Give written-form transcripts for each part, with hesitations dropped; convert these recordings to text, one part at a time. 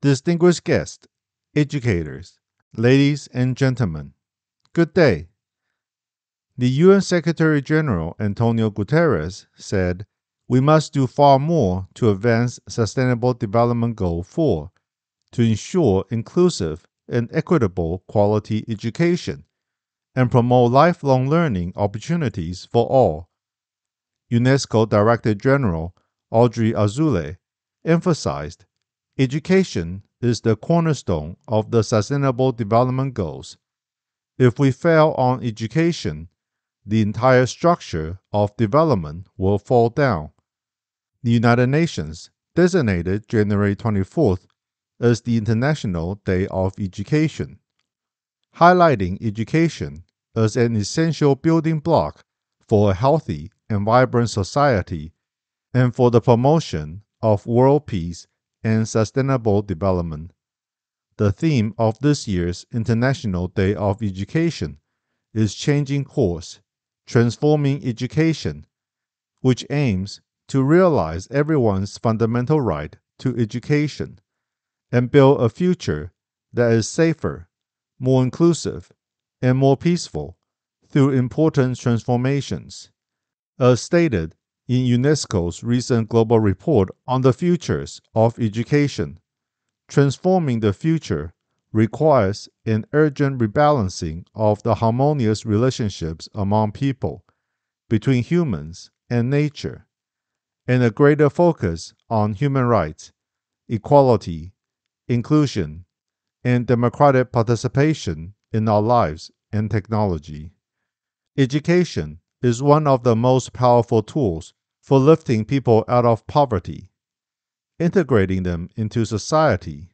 Distinguished guests, educators, ladies and gentlemen, good day. The UN Secretary General Antonio Guterres said, "We must do far more to advance Sustainable Development Goal 4 to ensure inclusive and equitable quality education and promote lifelong learning opportunities for all." UNESCO Director General Audrey Azoulay emphasized, education is the cornerstone of the Sustainable Development Goals. If we fail on education, the entire structure of development will fall down. The United Nations designated January 24th as the International Day of Education, highlighting education as an essential building block for a healthy and vibrant society and for the promotion of world peace and sustainable development. The theme of this year's International Day of Education is Changing Course, Transforming Education, which aims to realize everyone's fundamental right to education and build a future that is safer, more inclusive, and more peaceful through important transformations. As stated in UNESCO's recent global report on the futures of education, transforming the future requires an urgent rebalancing of the harmonious relationships among people, between humans and nature, and a greater focus on human rights, equality, inclusion, and democratic participation in our lives and technology. Education is one of the most powerful tools for lifting people out of poverty, integrating them into society,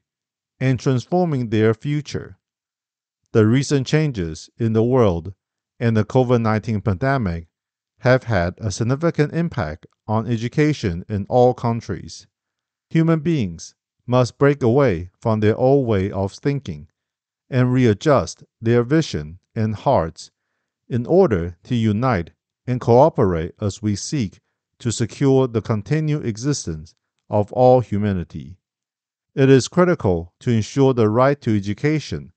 and transforming their future. The recent changes in the world and the COVID-19 pandemic have had a significant impact on education in all countries. Human beings must break away from their old way of thinking and readjust their vision and hearts in order to unite and cooperate as we seek to secure the continued existence of all humanity. It is critical to ensure the right to education,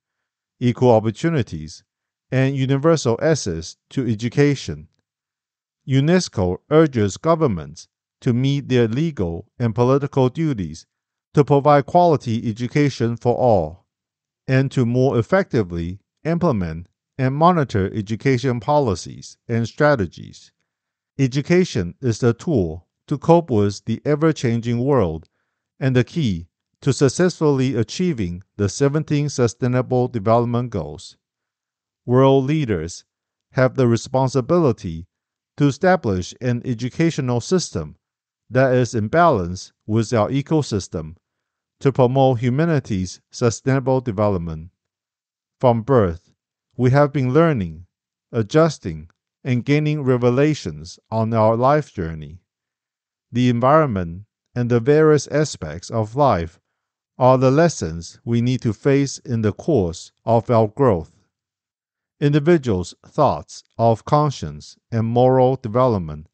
equal opportunities, and universal access to education. UNESCO urges governments to meet their legal and political duties to provide quality education for all, and to more effectively implement and monitor education policies and strategies. Education is the tool to cope with the ever-changing world and the key to successfully achieving the 17 Sustainable Development Goals. World leaders have the responsibility to establish an educational system that is in balance with our ecosystem to promote humanity's sustainable development. From birth, we have been learning, adjusting, and gaining revelations on our life journey. The environment and the various aspects of life are the lessons we need to face in the course of our growth. Individuals' thoughts of conscience and moral development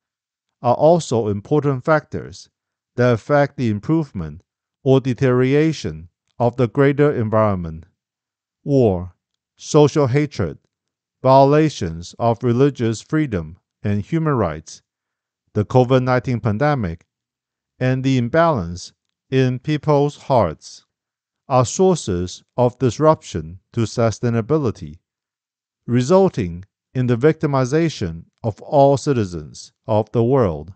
are also important factors that affect the improvement or deterioration of the greater environment. War, social hatred, violations of religious freedom and human rights, the COVID-19 pandemic, and the imbalance in people's hearts are sources of disruption to sustainability, resulting in the victimization of all citizens of the world.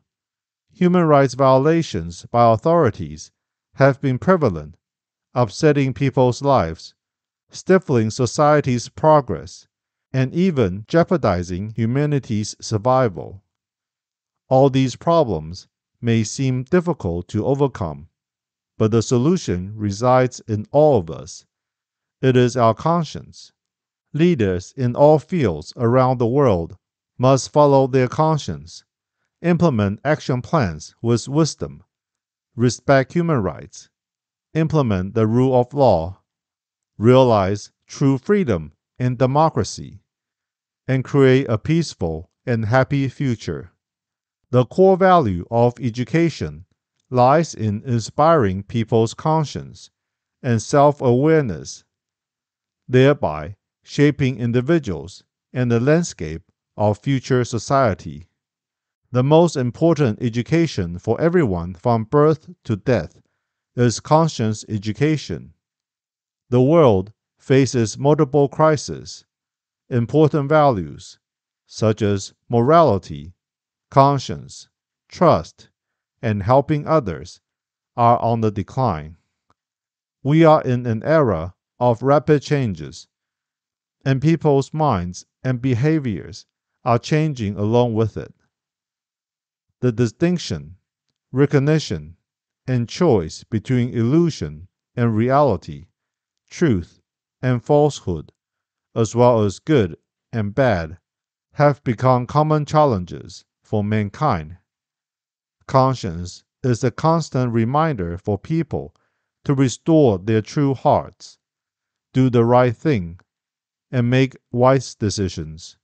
Human rights violations by authorities have been prevalent, upsetting people's lives, stifling society's progress, and even jeopardizing humanity's survival. All these problems may seem difficult to overcome, but the solution resides in all of us. It is our conscience. Leaders in all fields around the world must follow their conscience, implement action plans with wisdom, respect human rights, implement the rule of law, realize true freedom and democracy, and create a peaceful and happy future. The core value of education lies in inspiring people's conscience and self-awareness, thereby shaping individuals and the landscape of future society. The most important education for everyone from birth to death is conscience education. The world faces multiple crises. Important values, such as morality, conscience, trust, and helping others, are on the decline. We are in an era of rapid changes, and people's minds and behaviors are changing along with it. The distinction, recognition, and choice between illusion and reality, truth and falsehood, as well as good and bad, have become common challenges for mankind. Conscience is a constant reminder for people to restore their true hearts, do the right thing, and make wise decisions.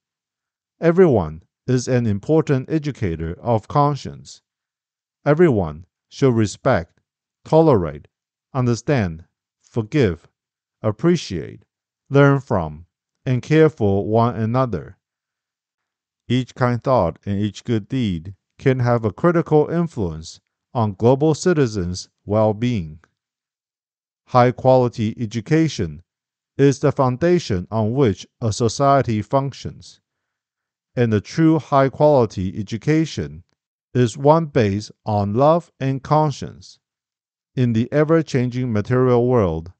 Everyone is an important educator of conscience. Everyone should respect, tolerate, understand, forgive, appreciate, learn from, and care for one another. Each kind thought and each good deed can have a critical influence on global citizens' well-being. High-quality education is the foundation on which a society functions, and a true high-quality education is one based on love and conscience. In the ever-changing material world,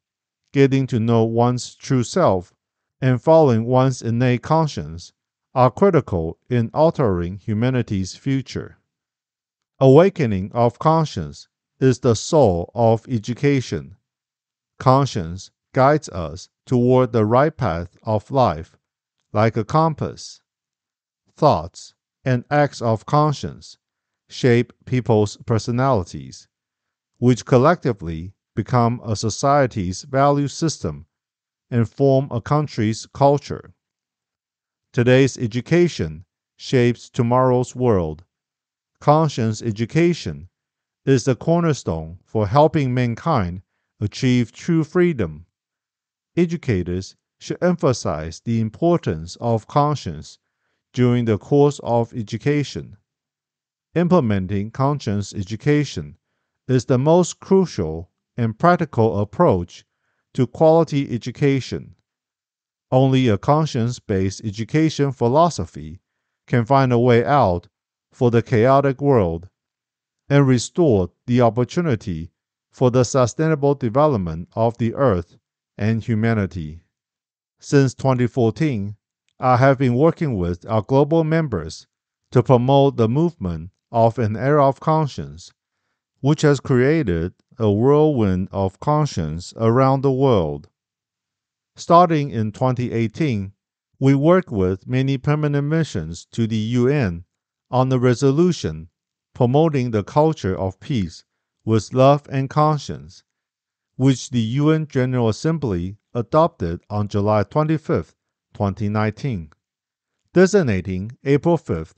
getting to know one's true self and following one's innate conscience are critical in altering humanity's future. Awakening of conscience is the soul of education. Conscience guides us toward the right path of life, like a compass. Thoughts and acts of conscience shape people's personalities, which collectively become a society's value system and form a country's culture. Today's education shapes tomorrow's world. Conscience education is the cornerstone for helping mankind achieve true freedom. Educators should emphasize the importance of conscience during the course of education. Implementing conscience education is the most crucial and practical approach to quality education. Only a conscience-based education philosophy can find a way out for the chaotic world and restore the opportunity for the sustainable development of the earth and humanity. Since 2014, I have been working with our global members to promote the movement of an era of conscience, which has created a whirlwind of conscience around the world. Starting in 2018, we worked with many permanent missions to the UN on a resolution promoting the culture of peace with love and conscience, which the UN General Assembly adopted on July 25, 2019, designating April 5th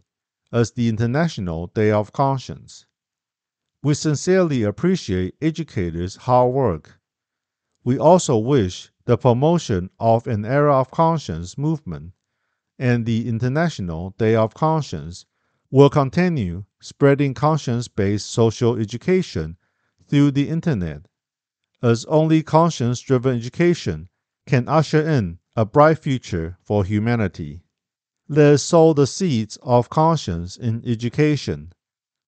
as the International Day of Conscience. We sincerely appreciate educators' hard work. We also wish the promotion of an era of conscience movement and the International Day of Conscience will continue spreading conscience-based social education through the Internet, as only conscience-driven education can usher in a bright future for humanity. Let us sow the seeds of conscience in education,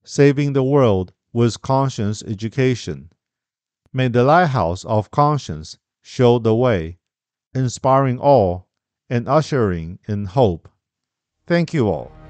saving the world with conscience education. May the lighthouse of conscience show the way, inspiring all and ushering in hope. Thank you all.